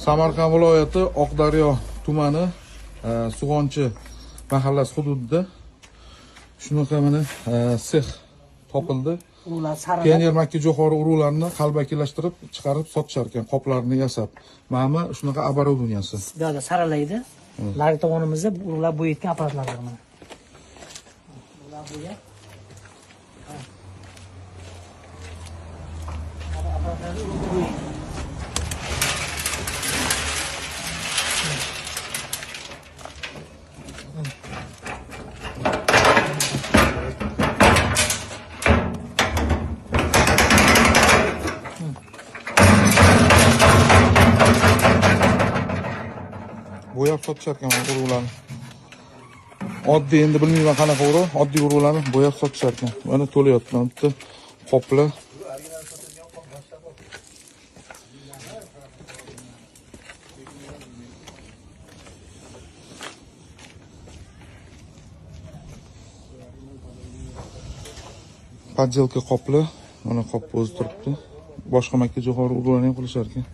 Samarqand viloyati Oqdaryo tumani Sug'onchi mahallasi hududida shunaqa mana sex topildi. Pioner makka jo'xori urug'larini qalbakilashtirib chiqarib sotishar ekan, qoplarni yasab. Mana shunaqa оборудованияsi. Bu yerda saralaydi. Nari tomonimizda urug'lar bo'yayotgan apparatlar bor mana. Ular bo'ya. Apparatlarni bo'yaydi. Bo'yab sotishar ekan urug'larni. Oddiy endi bilmayman qanaqa urug', oddiy urug'larni bo'yab sotishar ekan. Mana to'layapti, bitta qoplar. Podjelka qoplar, mana qop o'zi turibdi. Boshqa makka jo'xori urug'larni ham qilishar ekan.